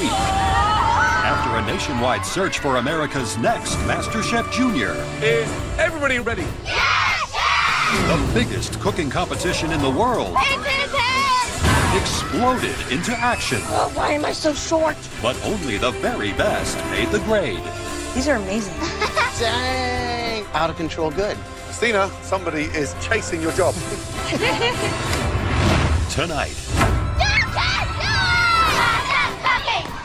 week. After a nationwide search for America's next Masterchef Junior. Is everybody ready? The biggest cooking competition in the world exploded into action. Oh, why am I so short? But only the very best made the grade. These are amazing. Dang! Out of control good. Christina, somebody is chasing your job. Tonight,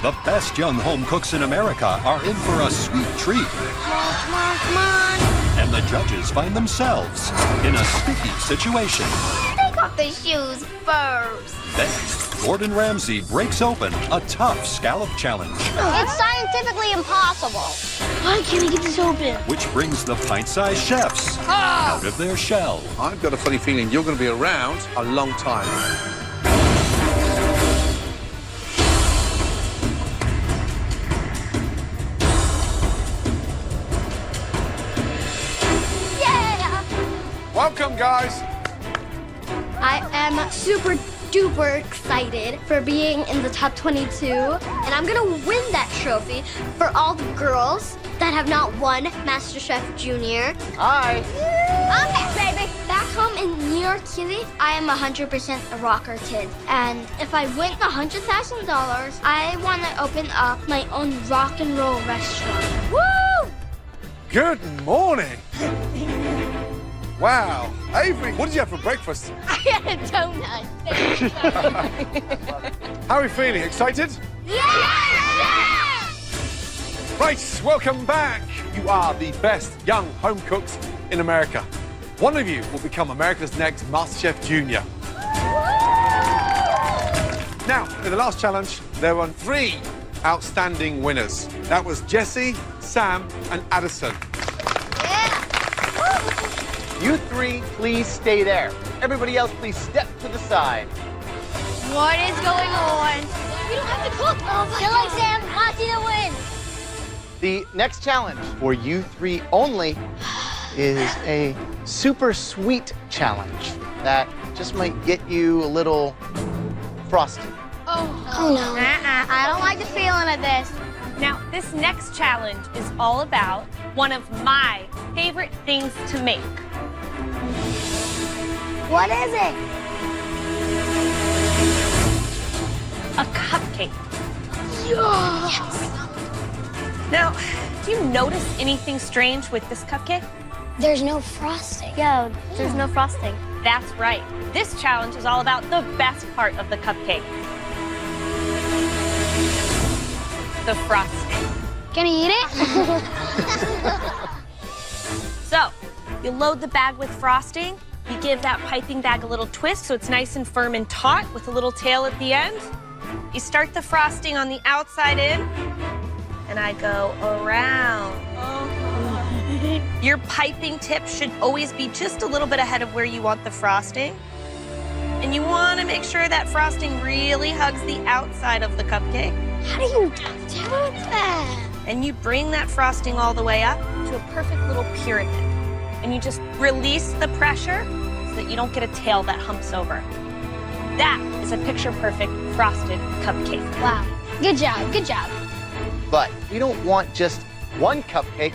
the best young home cooks in America are in for a sweet treat. Come on. And the judges find themselves in a sticky situation. Take off the shoes first. Then, Gordon Ramsay breaks open a tough scallop challenge, It's scientifically impossible. Why can't I get this open? which brings the pint-sized chefs out of their shell. I've got a funny feeling you're going to be around a long time. Yeah! Welcome, guys. I am super duper excited for being in the top 22, and I'm gonna win that trophy for all the girls that have not won MasterChef Junior. Hi. Okay, baby. Back home in New York City, I am 100% a rocker kid, and if I win $100,000, I want to open up my own rock and roll restaurant. Woo! Good morning. Wow. Avery, what did you have for breakfast? I had a donut. How are we feeling? Excited? Yeah! Right, welcome back. You are the best young home cooks in America. One of you will become America's next MasterChef Junior. Now, in the last challenge, there were 3 outstanding winners. That was Jesse, Sam, and Addison. You 3, please stay there. Everybody else, please step to the side. What is going on? We don't have to cook. Good luck, Sam. Want you to win. The next challenge for you 3 only is a super sweet challenge that just might get you a little frosty. Oh no. I don't like the feeling of this. Now, this next challenge is all about one of my favorite things to make. What is it? A cupcake. Yes. Now, do you notice anything strange with this cupcake? There's no frosting. Yeah, there's no frosting. That's right. This challenge is all about the best part of the cupcake. The frosting. Can I eat it? So, you load the bag with frosting. You give that piping bag a little twist so it's nice and firm and taut with a little tail at the end. You start the frosting on the outside in, and I go around. Your piping tip should always be just a little bit ahead of where you want the frosting. And you want to make sure that frosting really hugs the outside of the cupcake. How do you do that? And you bring that frosting all the way up to a perfect little pyramid. And you just release the pressure so that you don't get a tail that humps over. That is a picture-perfect frosted cupcake. Wow. Good job. Good job. But we don't want just one cupcake.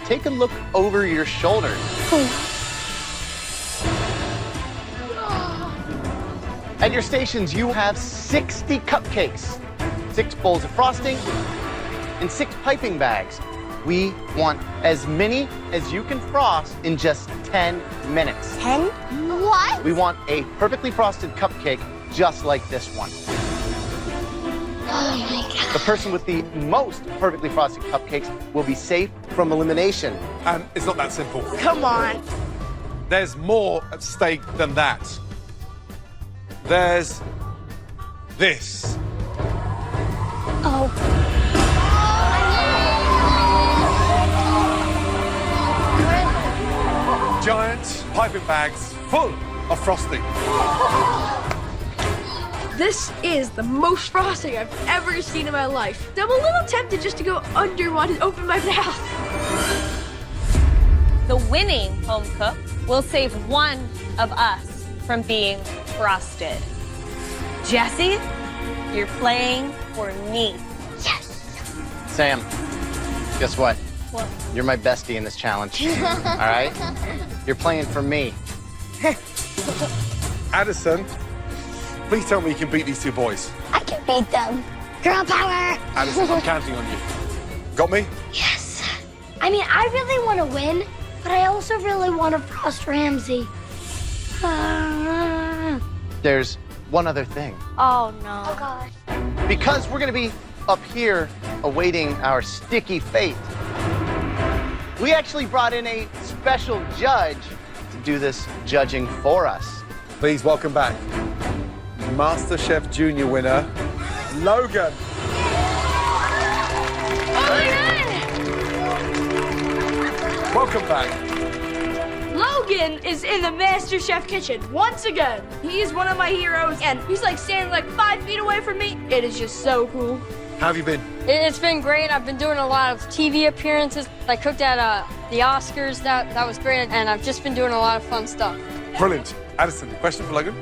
Take a look over your shoulder. At your stations, you have 60 cupcakes, 6 bowls of frosting, and 6 piping bags. We want as many as you can frost in just 10 minutes. 10? What? We want a perfectly frosted cupcake just like this one. Oh my God. The person with the most perfectly frosted cupcakes will be safe from elimination. And it's not that simple. Come on. There's more at stake than that. There's this. Oh. Giant piping bags full of frosting. This is the most frosting I've ever seen in my life. I'm a little tempted just to go under one and open my mouth. The winning home cook will save one of us from being frosted. Jesse, You're playing for me. Sam, guess what? What? You're my bestie in this challenge. All right? You're playing for me. Addison, please tell me you can beat these two boys. I can beat them. Girl power! Addison, I'm counting on you. Got me? Yes. I mean, I really want to win, but I also really want to frost Ramsey. There's one other thing. Oh, no. Oh, gosh. Because we're going to be up here awaiting our sticky fate, we actually brought in a special judge to do this judging for us. Please welcome back Masterchef Junior winner, Logan. Welcome back. Logan is in the Masterchef kitchen once again. He is one of my heroes, and he's like standing like 5 feet away from me. It is just so cool. How have you been? It's been great. I've been doing a lot of TV appearances. I cooked at the Oscars. That was great, and I've just been doing a lot of fun stuff. Brilliant. Addison, question for Logan.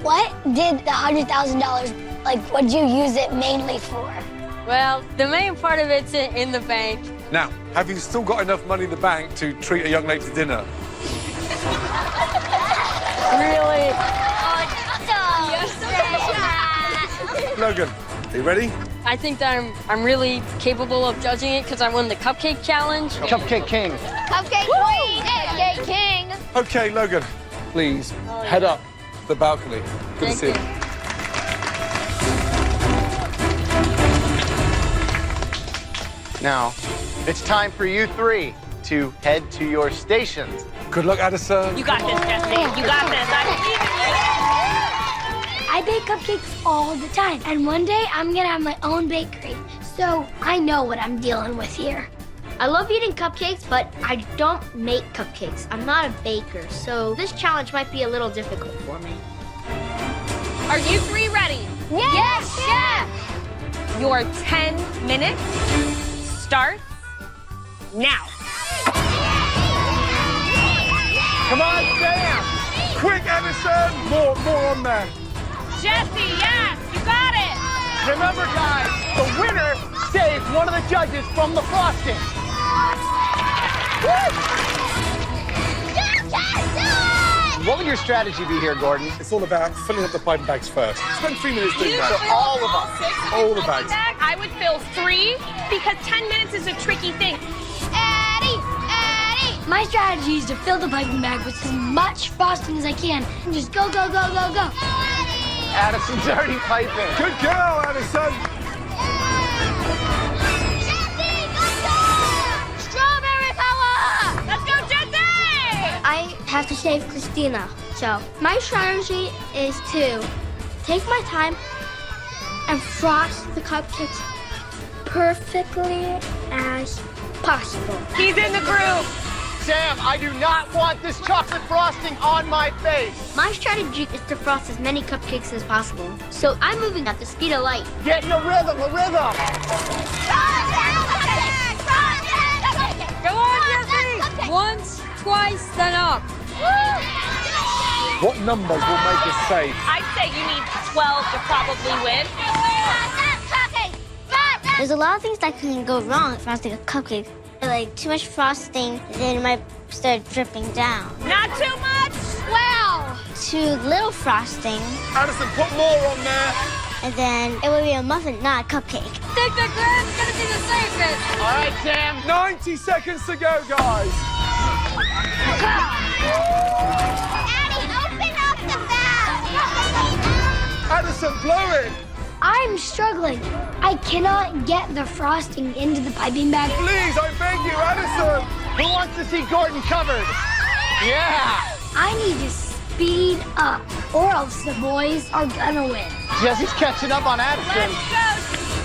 What did the $100,000, like, what'd you use it mainly for? Well, the main part of it's in the bank. Now, have you still got enough money in the bank to treat a young lady to dinner? Really? Logan, are you ready? I think that I'm really capable of judging it because I won the cupcake challenge. Cupcake King. Cupcake Queen! Cupcake King! Okay, Logan, please head up the balcony. Good to see Thank you. Now, it's time for you three to head to your stations. Good luck, Addison. You got this, Jesse. You got this. I believe in you. I bake cupcakes all the time, and one day I'm gonna have my own bakery. So I know what I'm dealing with here. I love eating cupcakes, but I don't make cupcakes. I'm not a baker, so this challenge might be a little difficult for me. Are you three ready? Yes, chef! Your 10 minutes starts now. Come on, Sam! Quick, Addison! More on there. Jesse, yes, you got it. Remember, guys, the winner saves one of the judges from the frosting. What would your strategy be here, Gordon? It's all about filling up the piping bags first. Spend 3 minutes doing You that. fill all of us. All the piping bags. bag? I would fill 3 because 10 minutes is a tricky thing. Eddie! My strategy is to fill the piping bag with as much frosting as I can and just go, go, go, go, go. Addison's already piping. Good girl, Addison. Strawberry power! Let's go, Jesse! I have to save Christina. So my strategy is to take my time and frost the cupcakes perfectly as possible. He's in the group. Sam, I do not want this chocolate frosting on my face. My strategy is to frost as many cupcakes as possible. So I'm moving at the speed of light. Get in a rhythm, Go on, Jesse! Once, twice, then up. What numbers will make us safe? I'd say you need 12 to probably win. There's a lot of things that can go wrong with frosting a cupcake. Like too much frosting, then it might start dripping down. Not too much. Wow! Too little frosting, Addison, put more on there. and then it would be a muffin, not a cupcake. I think the grand's gonna be the safest. All right, Sam. 90 seconds to go, guys. Daddy, open up the valve! Addison, blow it. I'm struggling. I cannot get the frosting into the piping bag. Please, I beg you, Addison. Who wants to see Gordon covered? Yeah. I need to speed up, or else the boys are gonna win. Jesse's catching up on Addison. Let's go.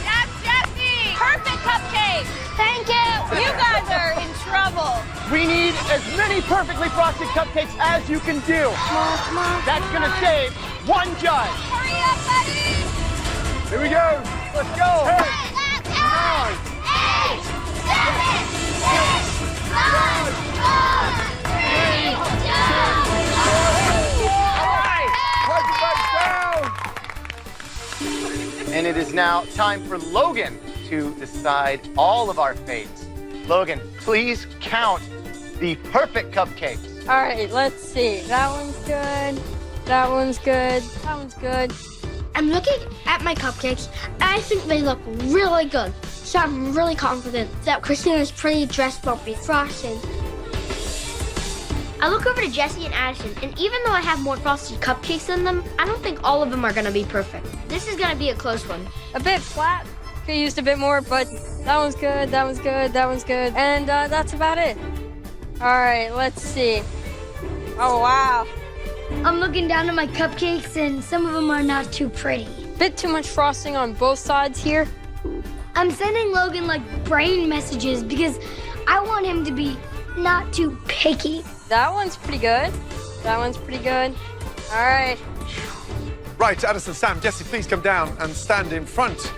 That's Jesse. Perfect cupcake. Thank you! You guys are in trouble. We need as many perfectly frosted cupcakes as you can do. That's gonna save one judge. Hurry up, buddy. Here we go. Let's go. 10, 9, 8, 7, 6, 5, 4, 3, 2, Pipe it back down. And it is now time for Logan to decide all of our fates. Logan, please count the perfect cupcakes. All right, let's see. That one's good. That one's good. That one's good. I'm looking at my cupcakes, and I think they look really good. So I'm really confident that Christina's pretty dress won't be frosted. I look over to Jesse and Addison, and even though I have more frosted cupcakes than them, I don't think all of them are gonna be perfect. This is gonna be a close one. A bit flat. Could used a bit more, but that one's good. That one's good. That one's good. And that's about it. All right, let's see. Oh, wow. I'm looking down at my cupcakes, and some of them are not too pretty. Bit too much frosting on both sides here. I'm sending Logan like brain messages because I want him to be not too picky. That one's pretty good. That one's pretty good. All right. Right, Addison, Sam, Jesse, please come down and stand in front.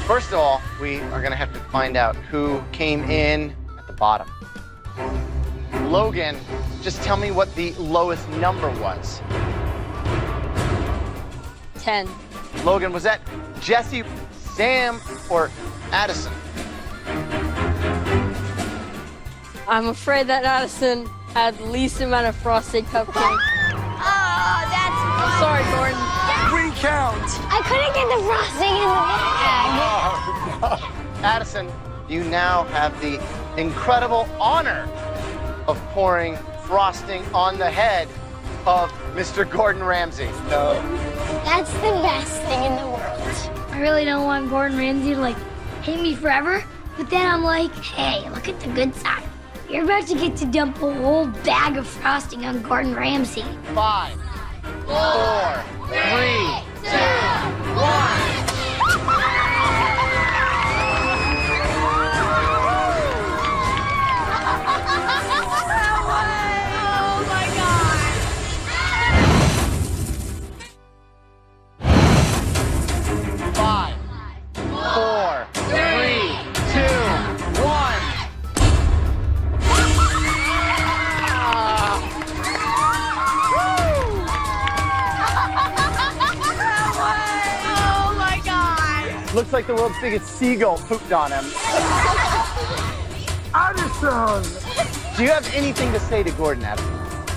First of all, we are going to have to find out who came in at the bottom. Logan, just tell me what the lowest number was. 10. Logan, was that Jesse, Sam, or Addison? I'm afraid that Addison had the least amount of frosted cupcakes. Oh, that's Sorry, Gordon. Recount. I couldn't get the frosting in the bag. Addison, you now have the incredible honor of pouring frosting on the head of Mr. Gordon Ramsay. That's the best thing in the world. I really don't want Gordon Ramsay to like hate me forever, but then I'm like, hey, look at the good side. You're about to get to dump a whole bag of frosting on Gordon Ramsay. 5, 4, 3, 2, 1. Oh my God! 5, 4, 3, 2, 1. Oh my God! Looks like the world's biggest seagull pooped on him. Addison! Do you have anything to say to Gordon, Addison?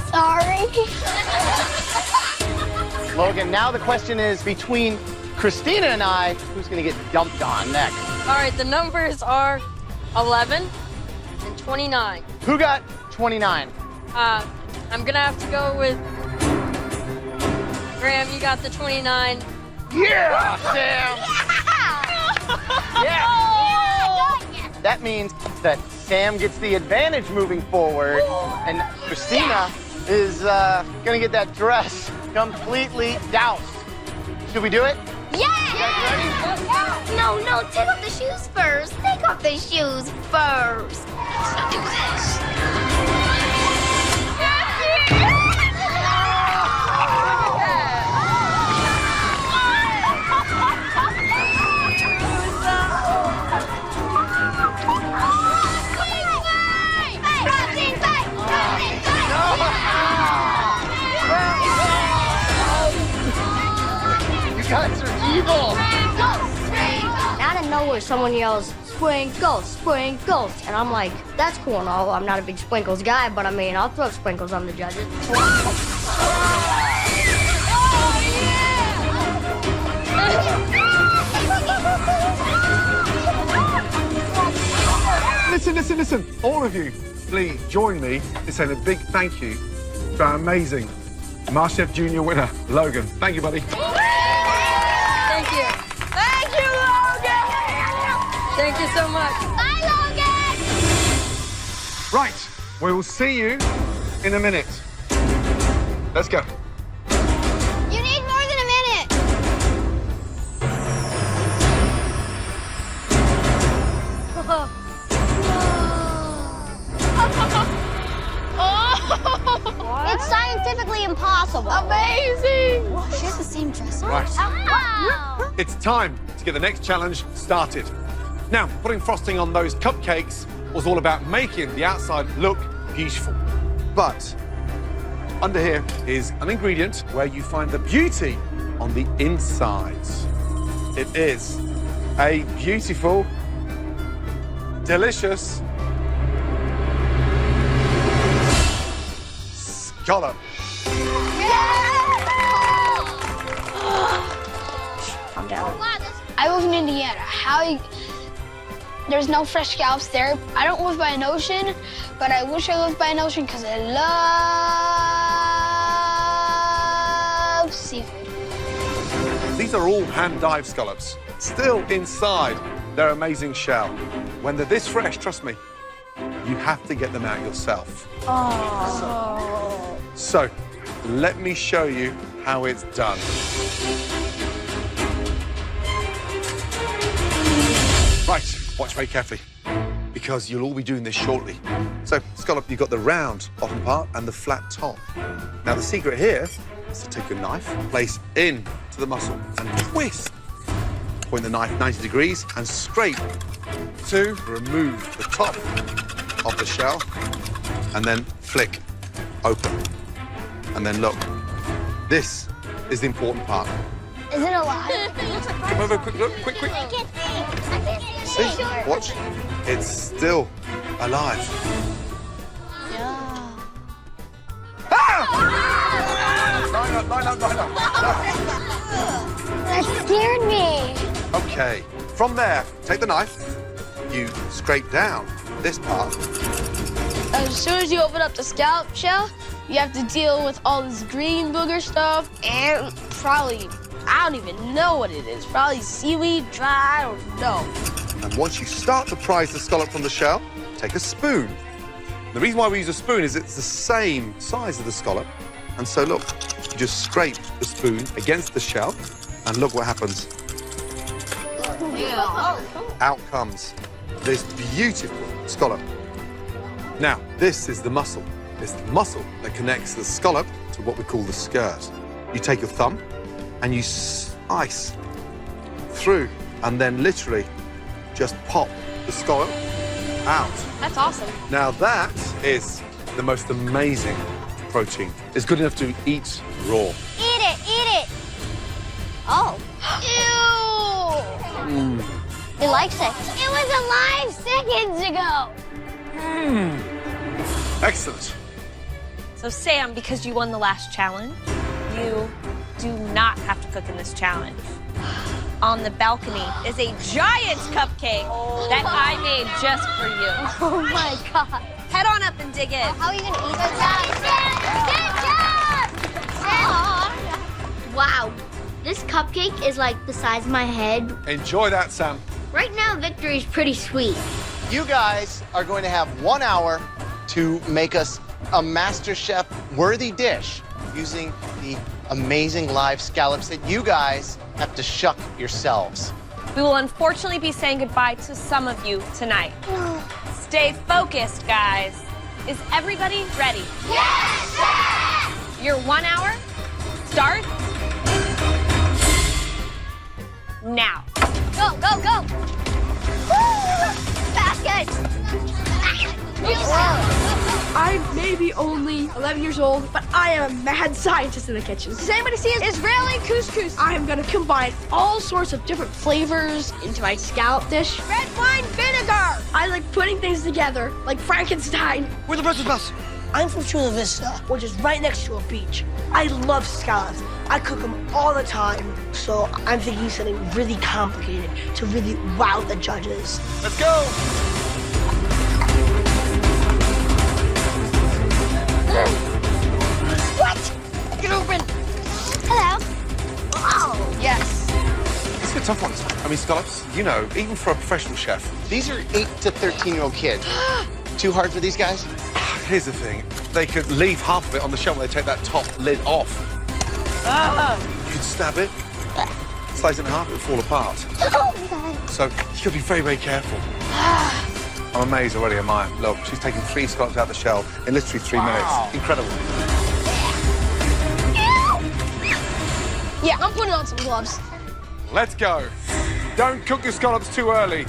Sorry. Logan, now the question is between Christina and I, who's going to get dumped on next? All right, the numbers are 11 and 29. Who got 29? I'm gonna have to go with Graham. You got the 29. Yeah, Sam! Yeah! That means that Sam gets the advantage moving forward, and Christina is gonna get that dress completely doused. Should we do it? Yeah! No, take off the shoes first. Take off the shoes first. Let's do this. You guys are evil! Out of nowhere, someone yells, "Sprinkles, sprinkles," and I'm like, "That's cool and all. I'm not a big sprinkles guy, but I mean, I'll throw sprinkles on the judges." Listen. All of you, please join me in saying a big thank you to our amazing Masterchef Junior winner, Logan. Thank you, buddy. Thank you. Thank you, Logan! Thank you so much. Bye, Logan! Right, we will see you in a minute. Let's go. You need more than a minute. It's scientifically impossible. Amazing! She has the same dress on. Right. Wow! It's time to get the next challenge started. Now, putting frosting on those cupcakes was all about making the outside look beautiful. But Under here is an ingredient where you find the beauty on the insides. It is a beautiful, delicious scallop. Calm down. I live in Indiana. There's no fresh scallops there. I don't live by an ocean, but I wish I lived by an ocean because I love seafood. These are all hand-dived scallops, still inside their amazing shell. When they're this fresh, trust me, you have to get them out yourself. Oh. So, let me show you how it's done. Right, watch very carefully, because you'll all be doing this shortly. So, scallop, you've got the round bottom part and the flat top. Now, the secret here is to take your knife, place in to the mussel, and twist. Point the knife 90 degrees and scrape to remove the top of the shell, and then flick open. And then look, this is the important part. Is it alive? Come over, quick look, quick. See, watch, it's still alive. Yeah. Ah! Line up. That scared me. Okay, from there, take the knife, you scrape down this part. As soon as you open up the scallop shell, you have to deal with all this green booger stuff and probably, I don't even know what it is. Probably seaweed, dry, I don't know. And once you start to prise the scallop from the shell, take a spoon. The reason why we use a spoon is it's the same size as the scallop. And so look, you just scrape the spoon against the shell and look what happens. Out comes this beautiful scallop. Now, this is the muscle. It's the muscle that connects the scallop to what we call the skirt. You take your thumb and you slice through and then literally just pop the scallop out. That's awesome. Now that is the most amazing protein. It's good enough to eat raw. Eat it. Oh. Ew. He likes it. It was alive seconds ago. Excellent. So Sam, because you won the last challenge, you do not have to cook in this challenge. On the balcony is a giant cupcake that I made just for you. Oh my God. Head on up and dig in. How are you gonna eat that? Wow. This cupcake is like the size of my head. Enjoy that, Sam. Right now, Victory is pretty sweet. You guys are going to have 1 hour to make us a MasterChef worthy dish using the amazing live scallops that you guys have to shuck yourselves. We will unfortunately be saying goodbye to some of you tonight. Stay focused, guys. Is everybody ready? Yes, sir! Your 1 hour starts now. Go! Baskets! I'm maybe only 11 years old, but I am a mad scientist in the kitchen. Does anybody see Israeli couscous? I am gonna combine all sorts of different flavors into my scallop dish. Red wine vinegar! I like putting things together, like Frankenstein. We're the Breakfast Bus. I'm from Chula Vista, which is right next to a beach. I love scallops. I cook them all the time. So I'm thinking something really complicated to really wow the judges. Let's go! What? Get open! Hello. Oh, yes. These are tough ones. I mean, scallops, you know, even for a professional chef. These are 8 to 13-year-old kids. Too hard for these guys? Here's the thing. They could leave half of it on the shell when they take that top lid off. You could stab it, slice it in half, it would fall apart. So you got to be very, very careful. I'm amazed already at Maya. Look, she's taken 3 scallops out of the shell in literally 3 minutes. Incredible. Yeah, I'm putting on some gloves. Let's go. Don't cook your scallops too early.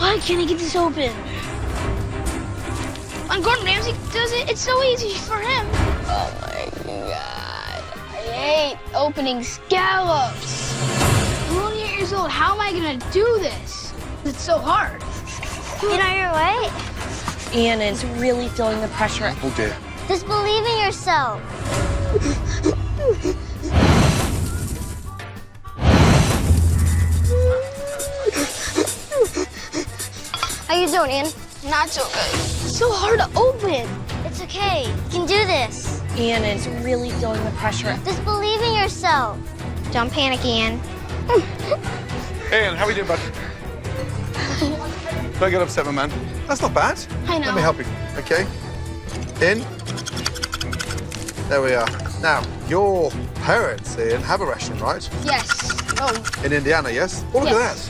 What Why can't I get this open? When Gordon Ramsay does it, it's so easy for him. Oh my God. I hate opening scallops. I'm only 8 years old. How am I gonna do this? It's so hard. You know you're right. Ian is really feeling the pressure. Oh dear. Just believe in yourself. How you doing, Ian? Not so good. It's so hard to open. It's okay. You can do this. Ian is really feeling the pressure. Just believe in yourself. Don't panic, Ian. Ian, how are we doing, bud? Don't get upset, my man. That's not bad. I know. Let me help you, okay? In. There we are. Now, your parents, Ian, have a restaurant, right? Yes. Oh. In Indiana, yes? Oh, look at that.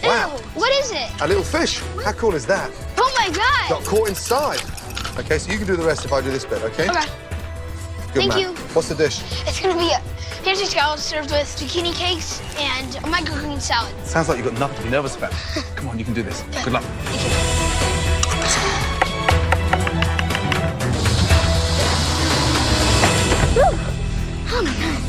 Wow. Ew, what is it? A little fish. How cool is that? Oh my God. Got caught inside. Okay, so you can do the rest if I do this bit, okay? Okay. Good Thank man. you. What's the dish? It's gonna be a fancy scallops served with zucchini cakes and a microgreen salad. Sounds like you've got nothing to be nervous about. Come on, you can do this. Good luck. Oh my God.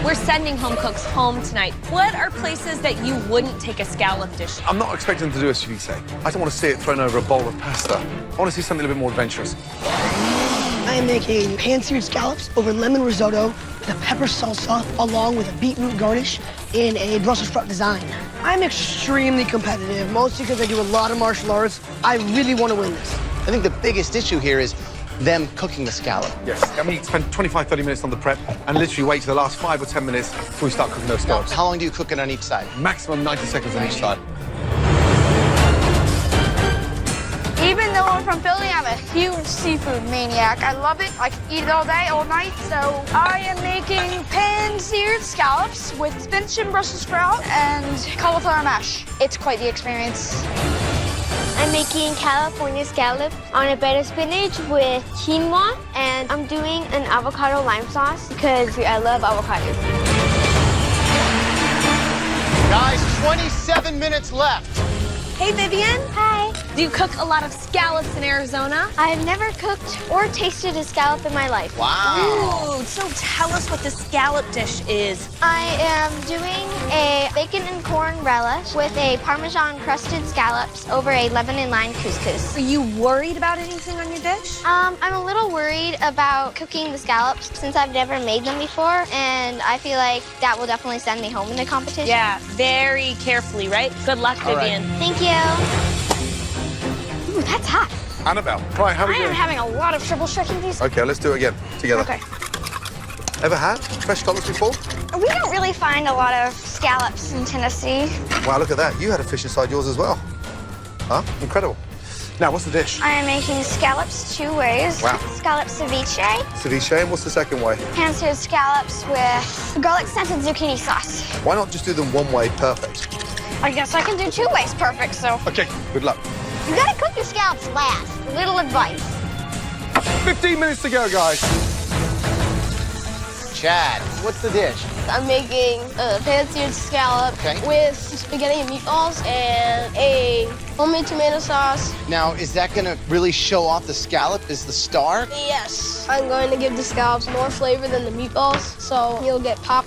We're sending home cooks home tonight. What are places that you wouldn't take a scallop dish? I'm not expecting to do a ceviche. I don't want to see it thrown over a bowl of pasta. I want to see something a little bit more adventurous. I am making pan-seared scallops over lemon risotto with a pepper salsa along with a beetroot garnish in a Brussels sprout design. I'm extremely competitive, mostly because I do a lot of martial arts. I really want to win this. I think the biggest issue here is them cooking the scallop. Yes. I mean, you spend 25, 30 minutes on the prep and literally wait to the last 5 or 10 minutes before we start cooking those scallops. How long do you cook it on each side? Maximum 90 seconds on each side. Even though I'm from Philly, I'm a huge seafood maniac. I love it. I can eat it all day, all night. So I am making pan-seared scallops with spinach and Brussels sprout and cauliflower mash. It's quite the experience. I'm making California scallops on a bed of spinach with quinoa, and I'm doing an avocado lime sauce because I love avocado. Guys, 27 minutes left. Hey, Vivian. Hi. Do you cook a lot of scallops in Arizona? I've never cooked or tasted a scallop in my life. Wow. Ooh, so tell us what the scallop dish is. I am doing a bacon and corn relish with a Parmesan crusted scallops over a lemon and lime couscous. Are you worried about anything on your dish? I'm a little worried about cooking the scallops since I've never made them before, and I feel like that will definitely send me home in the competition. Yeah, very carefully, right? Good luck, All right. Vivian. Thank you. Ooh, that's hot. Annabelle, right, how are we I am doing? having a lot of trouble stretching these. Okay, let's do it again, together. Okay. Ever had fresh scallops before? We don't really find a lot of scallops in Tennessee. Wow, look at that. You had a fish inside yours as well. Huh? Incredible. Now, what's the dish? I am making scallops 2 ways. Wow. Scallop ceviche, Ceviche, and what's the second way? pan-seared scallops with garlic scented zucchini sauce. Why not just do them one way perfect? I guess I can do 2 ways perfect, so. Okay, good luck. You gotta cook your scallops last. Little advice. 15 minutes to go, guys. Chad, what's the dish? I'm making a pan-seared scallop Okay. with spaghetti and meatballs and a homemade tomato sauce. Now, is that gonna really show off the scallop as the star? Yes. I'm going to give the scallops more flavor than the meatballs, so you'll get pop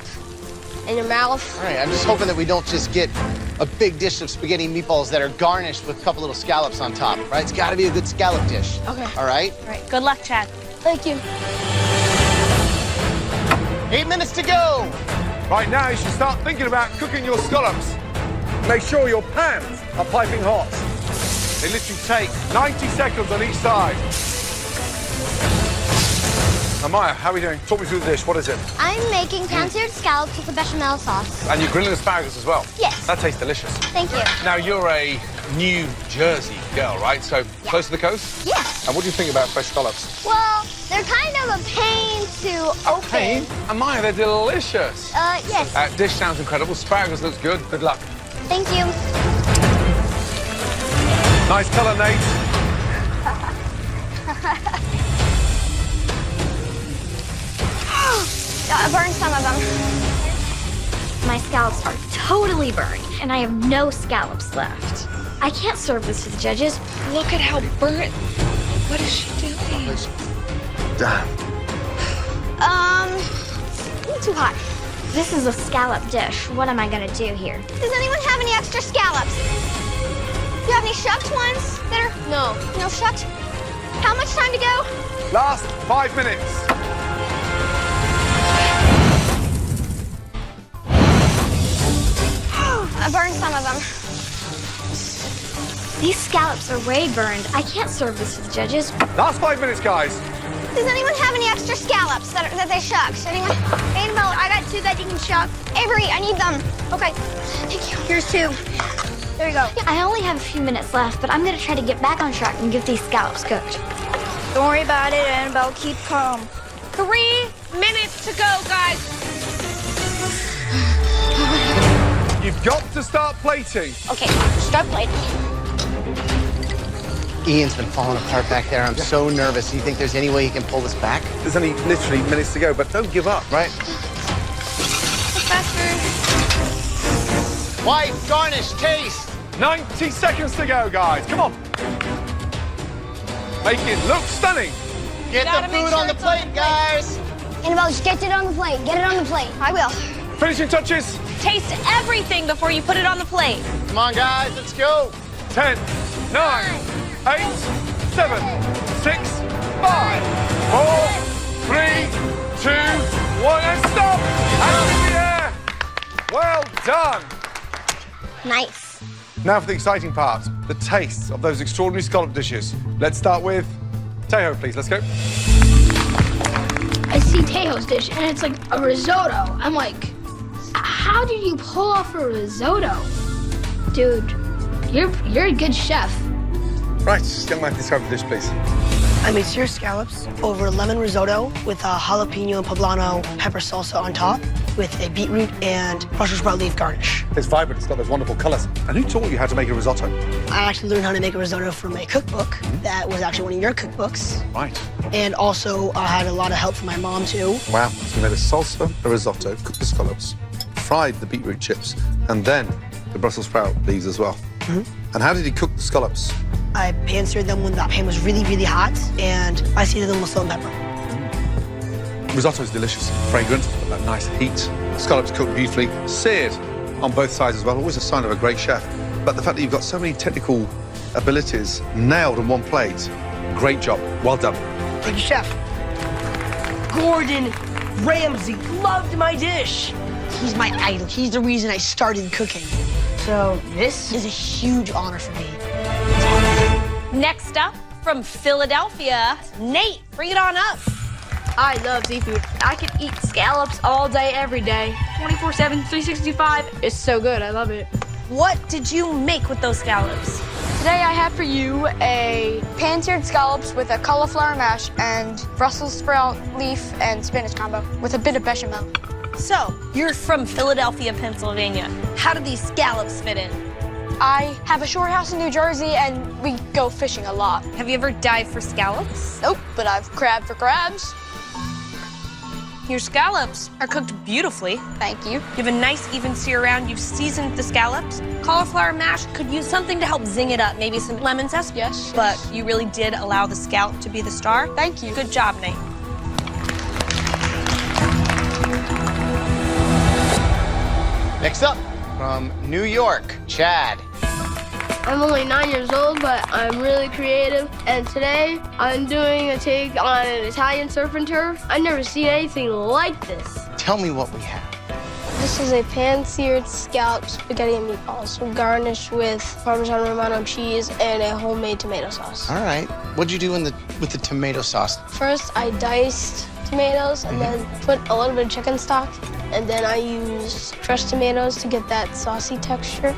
in your mouth. All right, I'm just hoping that we don't just get a big dish of spaghetti and meatballs that are garnished with a couple little scallops on top, right? It's gotta be a good scallop dish. Okay. All right? All right, good luck, Chad. Thank you. 8 minutes to go. Right now, you should start thinking about cooking your scallops. Make sure your pans are piping hot. They literally take 90 seconds on each side. Amaya, how are we doing? Talk me through the dish. What is it? I'm making pan-seared scallops with a bechamel sauce. And you're grilling asparagus as well? Yes. That tastes delicious. Thank you. Now, you're a New Jersey girl, right? So, close to the coast? Yes. And what do you think about fresh scallops? Well, they're kind of a pain to open. Hey, Amaya, they're delicious. Yes. Dish sounds incredible. Asparagus looks good. Good luck. Thank you. Nice color, Nate. I burned some of them. My scallops are totally burned, and I have no scallops left. I can't serve this to the judges. Look at how burnt. What is she doing? Damn. Too hot. This is a scallop dish. What am I gonna do here? Does anyone have any extra scallops? You have any shucked ones that are... No. No shucked? How much time to go? Last 5 minutes. I burned some of them. These scallops are way burned. I can't serve this to the judges. Last 5 minutes, guys. Does anyone have any extra scallops that they shucked? Anyone? Annabelle, I got 2 that you can shuck. Avery, I need them. Okay, thank you. Here's 2. There you go. I only have a few minutes left, but I'm gonna try to get back on track and get these scallops cooked. Don't worry about it, Annabelle. Keep calm. 3 minutes to go, guys. You've got to start plating. Okay, start plating. Ian's been falling apart back there. I'm so nervous. Do you think there's any way he can pull this back? There's only literally minutes to go, but don't give up. Right? Faster. White, garnish, taste. 90 seconds to go, guys. Come on. Make it look stunning. Get the food on the plate, guys. Annabelle, just get it on the plate. Get it on the plate. I will. Finishing touches. Taste everything before you put it on the plate. Come on, guys, let's go. 10, 9, 8, 7, 6, 5, 4, 3, 2, 1, and stop. And in the air. Well done. Nice. Now for the exciting part, the tastes of those extraordinary scallop dishes. Let's start with Tejo, please. Let's go. I see Tejo's dish, and it's like a risotto. I'm like, how did you pull off a risotto? Dude, you're a good chef. Right, young man, describe the dish, please. I made seared scallops over lemon risotto with a jalapeno and poblano pepper salsa on top with a beetroot and Brussels sprout leaf garnish. It's vibrant, it's got those wonderful colors. And who taught you how to make a risotto? I actually learned how to make a risotto from a cookbook that was actually one of your cookbooks. Right. And also I had a lot of help from my mom too. Wow, so you made a salsa, a risotto, cooked the scallops, fried the beetroot chips, and then the Brussels sprout leaves as well. And how did you cook the scallops? I pan-seared them when the pan was really, really hot, and I seasoned them with salt and pepper. Risotto is delicious, fragrant, got that nice heat. Scallops cooked beautifully, seared on both sides as well, always a sign of a great chef. But the fact that you've got so many technical abilities nailed on one plate, great job, well done. Thank you, Chef. Gordon Ramsay loved my dish. He's my idol. He's the reason I started cooking. So this is a huge honor for me. Next up, from Philadelphia, Nate, bring it on up. I love seafood. I can eat scallops all day, every day. 24/7, 365. It's so good. I love it. What did you make with those scallops? Today I have for you a pan-seared scallops with a cauliflower mash and Brussels sprout leaf and spinach combo with a bit of bechamel. So, you're from Philadelphia, Pennsylvania. How do these scallops fit in? I have a shore house in New Jersey and we go fishing a lot. Have you ever dived for scallops? Nope, but I've crabbed for crabs. Your scallops are cooked beautifully. Thank you. You have a nice even sear around. You've seasoned the scallops. Cauliflower mash could use something to help zing it up, maybe some lemon zest. Yes. But you really did allow the scallop to be the star. Thank you. Good job, Nate. Next up, from New York, Chad. I'm only 9 years old, but I'm really creative. And today, I'm doing a take on an Italian surf and turf. I've never seen anything like this. Tell me what we have. This is a pan-seared scallop spaghetti and meatballs, garnished with Parmesan Romano cheese and a homemade tomato sauce. All right. What'd you do with the tomato sauce? First, I diced tomatoes and then put a little bit of chicken stock, and then I used fresh tomatoes to get that saucy texture.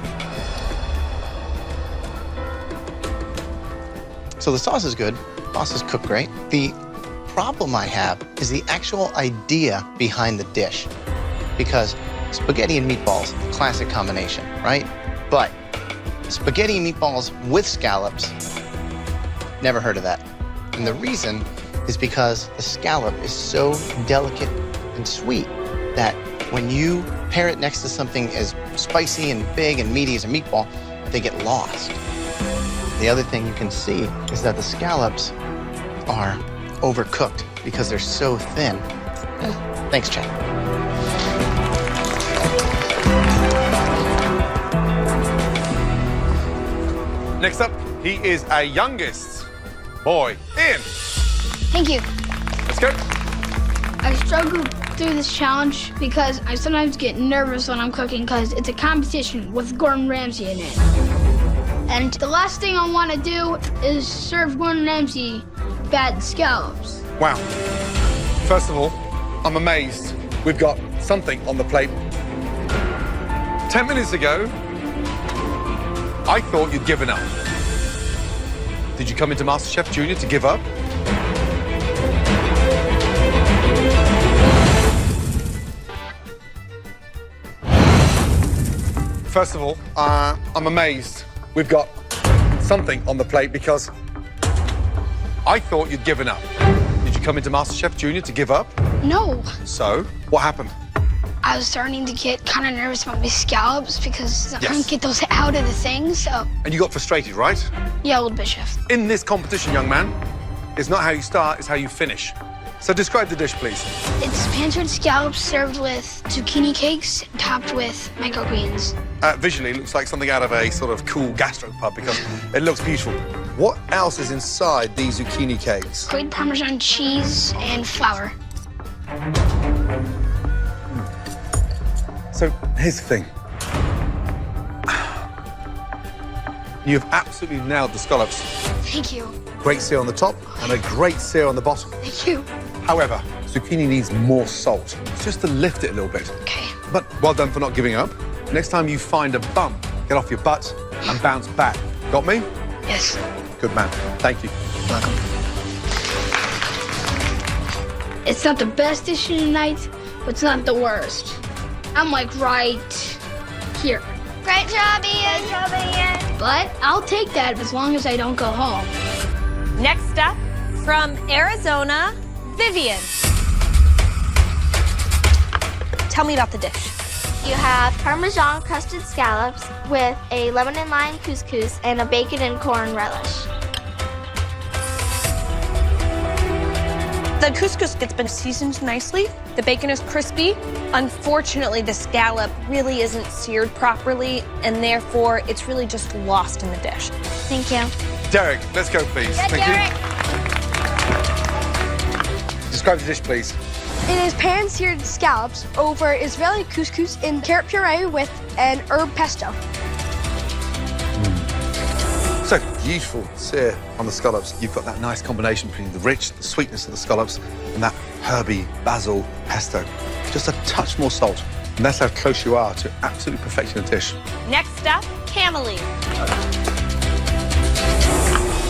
So the sauce is good. Sauce is cooked great. The problem I have is the actual idea behind the dish. Because spaghetti and meatballs, classic combination, right? But spaghetti and meatballs with scallops, never heard of that. And the reason is because the scallop is so delicate and sweet that when you pair it next to something as spicy and big and meaty as a meatball, they get lost. The other thing you can see is that the scallops are overcooked because they're so thin. Thanks, Chad. Next up, he is our youngest boy, Ian. Thank you. Let's go. I struggle through this challenge because I sometimes get nervous when I'm cooking because it's a competition with Gordon Ramsay in it. And the last thing I want to do is serve Gordon Ramsay bad scallops. Wow. First of all, I'm amazed we've got something on the plate. 10 minutes ago, I thought you'd given up. Did you come into MasterChef Junior to give up? First of all, I'm amazed we've got something on the plate because I thought you'd given up. Did you come into MasterChef Junior to give up? No. So, what happened? I was starting to get kind of nervous about my scallops because I Yes. couldn't get those out of the thing, so... And you got frustrated, right? Yeah, a little bit, Chef. In this competition, young man, it's not how you start, it's how you finish. So describe the dish, please. It's pan-seared scallops served with zucchini cakes topped with microgreens. Visually, it looks like something out of a sort of cool gastropub because it looks beautiful. What else is inside these zucchini cakes? Grated Parmesan cheese and flour. So here's the thing. You've absolutely nailed the scallops. Thank you. Great sear on the top and a great sear on the bottom. Thank you. However, zucchini needs more salt, just to lift it a little bit. Okay. But well done for not giving up. Next time you find a bump, get off your butt and bounce back. Got me? Yes. Good man. Thank you. Welcome. It's not the best dish tonight, but it's not the worst. I'm like right here. Great job, Ian. Great job, Ian. But I'll take that as long as I don't go home. Next up, from Arizona, Vivian. Tell me about the dish. You have Parmesan crusted scallops with a lemon and lime couscous and a bacon and corn relish. The couscous gets been seasoned nicely. The bacon is crispy. Unfortunately, the scallop really isn't seared properly, and therefore, it's really just lost in the dish. Thank you. Derek, let's go, please. Good, Thank Derek. you. Describe the dish, please. It is pan-seared scallops over Israeli couscous in carrot puree with an herb pesto. So beautiful sear on the scallops. You've got that nice combination between the rich, the sweetness of the scallops, and that herby basil pesto. Just a touch more salt. And that's how close you are to absolutely perfecting a dish. Next up, Camelie.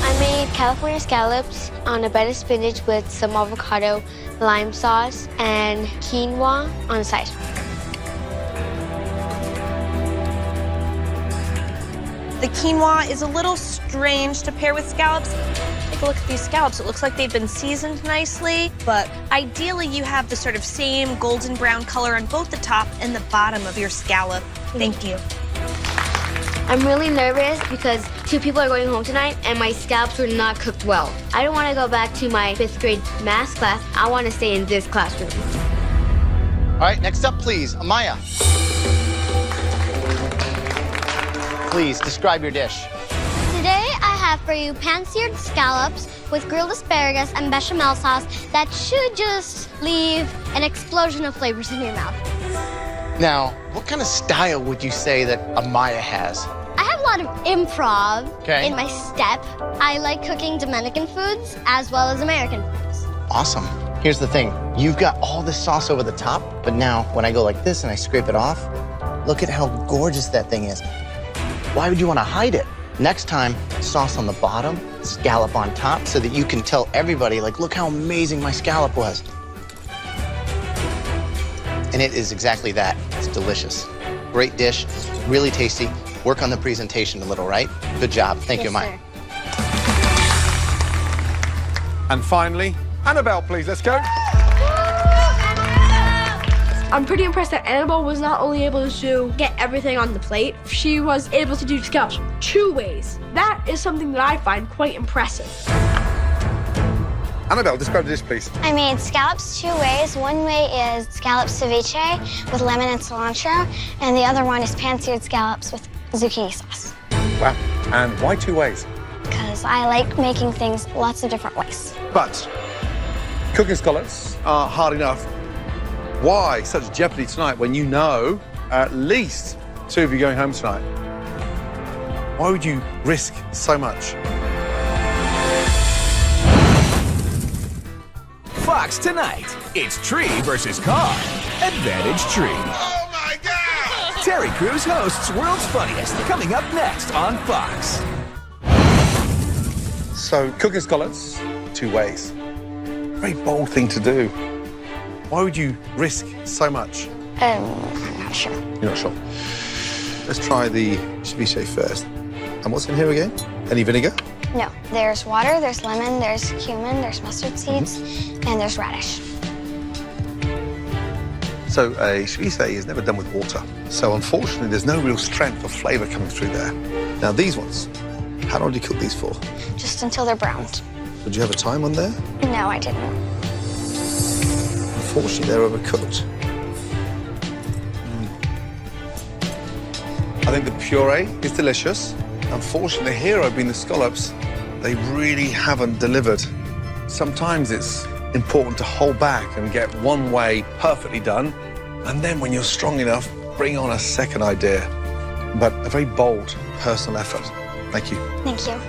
I made California scallops on a bed of spinach with some avocado, lime sauce, and quinoa on the side. The quinoa is a little strange to pair with scallops. Take a look at these scallops. It looks like they've been seasoned nicely, but ideally you have the sort of same golden brown color on both the top and the bottom of your scallop. Thank you. I'm really nervous because 2 people are going home tonight and my scallops were not cooked well. I don't want to go back to my 5th grade math class. I want to stay in this classroom. All right, next up, please, Amaya. Please, describe your dish. Today I have for you pan-seared scallops with grilled asparagus and bechamel sauce that should just leave an explosion of flavors in your mouth. Now, what kind of style would you say that Amaya has? I have a lot of improv Okay. in my step. I like cooking Dominican foods as well as American foods. Awesome. Here's the thing. You've got all this sauce over the top, but now when I go like this and I scrape it off, look at how gorgeous that thing is. Why would you want to hide it? Next time, sauce on the bottom, scallop on top, so that you can tell everybody, like, look how amazing my scallop was. And it is exactly that. It's delicious. Great dish, really tasty. Work on the presentation a little, right? Good job. Thank you, Mike. And finally, Annabelle, please, let's go. I'm pretty impressed that Annabelle was not only able to get everything on the plate, she was able to do scallops 2 ways. That is something that I find quite impressive. Annabelle, describe the dish, please. I made scallops 2 ways. One way is scallops ceviche with lemon and cilantro, and the other one is pan-seared scallops with zucchini sauce. Wow. And why 2 ways? Because I like making things lots of different ways. But cooking scallops are hard enough. Why such jeopardy tonight when you know at least 2 of you going home tonight? Why would you risk so much? Fox tonight. It's tree versus car. Advantage tree. Oh my God! Terry Crews hosts World's Funniest, coming up next on Fox. So, cooking scallops 2 ways. Very bold thing to do. Why would you risk so much? I'm not sure. You're not sure. Let's try the ceviche first. And what's in here again? Any vinegar? No, there's water, there's lemon, there's cumin, there's mustard seeds, and there's radish. So a ceviche is never done with water. So unfortunately, there's no real strength or flavor coming through there. Now these ones, how long did you cook these for? Just until they're browned. Did you have a time on there? No, I didn't. Unfortunately, they're overcooked. I think the puree is delicious. Unfortunately, the hero being the scallops, they really haven't delivered. Sometimes it's important to hold back and get one way perfectly done, and then when you're strong enough, bring on a second idea. But a very bold personal effort. Thank you. Thank you.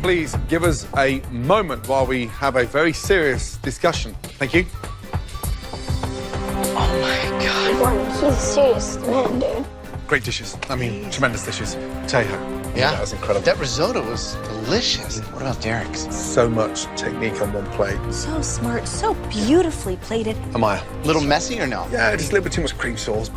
Please give us a moment while we have a very serious discussion. Thank you. Oh my God. He's a serious man, dude. Great dishes. I mean, tremendous dishes. Tejo. Yeah, that was incredible. That risotto was delicious. What about Derek's? So much technique on one plate. So smart, so beautifully plated. Amaya. Little messy or no? Yeah, just a little bit too much cream sauce.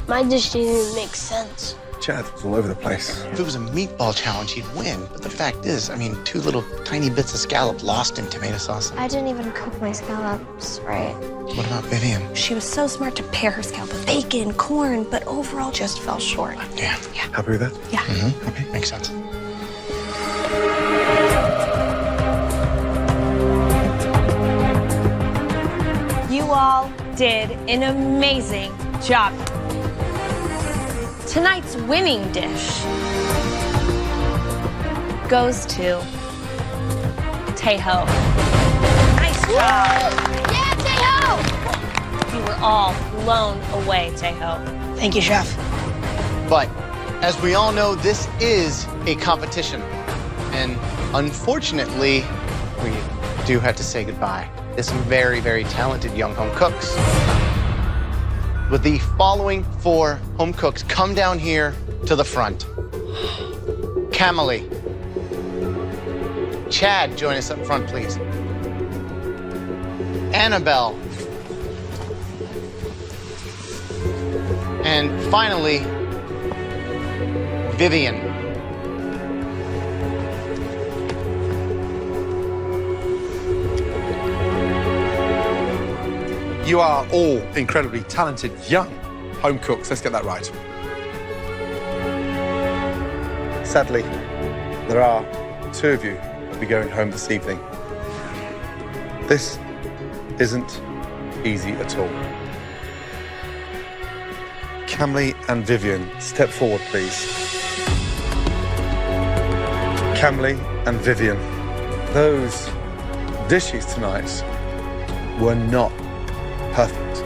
My dish didn't even make sense. Chad was all over the place. If it was a meatball challenge, he'd win. But the fact is, I mean, 2 little tiny bits of scallop lost in tomato sauce. I didn't even cook my scallops right. What about Vivian? She was so smart to pair her scallop with bacon, corn, but overall just fell short. Yeah. Happy with that? Yeah. Mm-hmm. Okay, makes sense. You all did an amazing job. Tonight's winning dish goes to Tejo. Nice job. Yeah, Tejo! You were all blown away, Tejo. Thank you, Chef. But as we all know, this is a competition. And unfortunately, we do have to say goodbye to some very, very talented young home cooks. With the following 4 home cooks, come down here to the front. Camille. Chad, join us up front, please. Annabelle. And finally, Vivian. You are all incredibly talented young home cooks. Let's get that right. Sadly, there are 2 of you who will be going home this evening. This isn't easy at all. Camille and Vivian, step forward, please. Camille and Vivian, those dishes tonight were not perfect.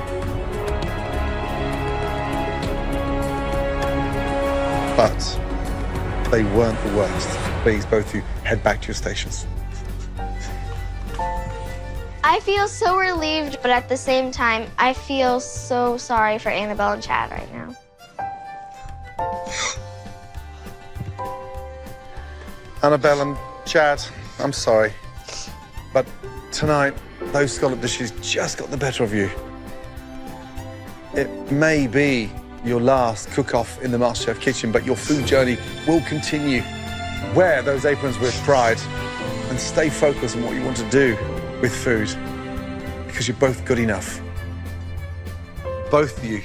But they weren't the worst. Please, both of you, head back to your stations. I feel so relieved, but at the same time, I feel so sorry for Annabelle and Chad right now. Annabelle and Chad, I'm sorry. But tonight, those scallop dishes just got the better of you. It may be your last cook-off in the MasterChef kitchen, but your food journey will continue. Wear those aprons with pride and stay focused on what you want to do with food, because you're both good enough. Both of you,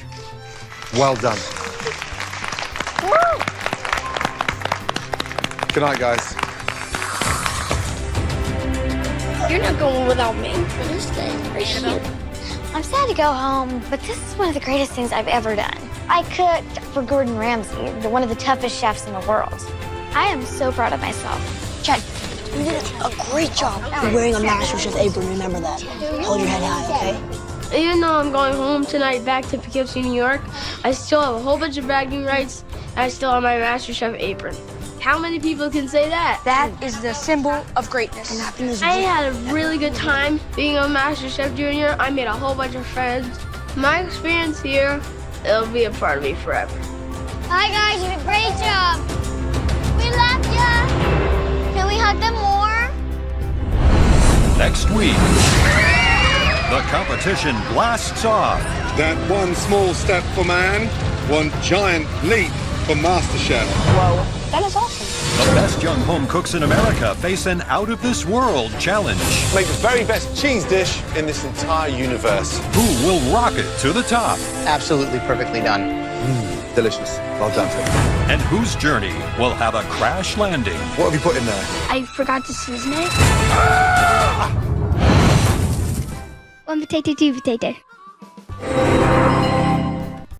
well done. Good night, guys. You're not going without me. I'm gonna stay right here. I'm sad to go home, but this is one of the greatest things I've ever done. I cooked for Gordon Ramsay, one of the toughest chefs in the world. I am so proud of myself. Chad, you did a great job. You're wearing a Masterchef apron, remember that. Hold your head high, okay? Even though I'm going home tonight back to Poughkeepsie, New York, I still have a whole bunch of bragging rights, and I still have my MasterChef apron. How many people can say that? That is the symbol of greatness. And happiness. I had a really good time being on Masterchef Junior. I made a whole bunch of friends. My experience here, it'll be a part of me forever. Hi, guys. You did a great job. We love ya. Can we hug them more? Next week, the competition blasts off. That one small step for man, one giant leap for MasterChef. Whoa, that is awesome. The best young home cooks in America face an out-of-this-world challenge. Make the very best cheese dish in this entire universe. Who will rocket to the top? Absolutely perfectly done. Delicious. Well done. And whose journey will have a crash landing? What have you put in there? I forgot to season it. One potato, two potato.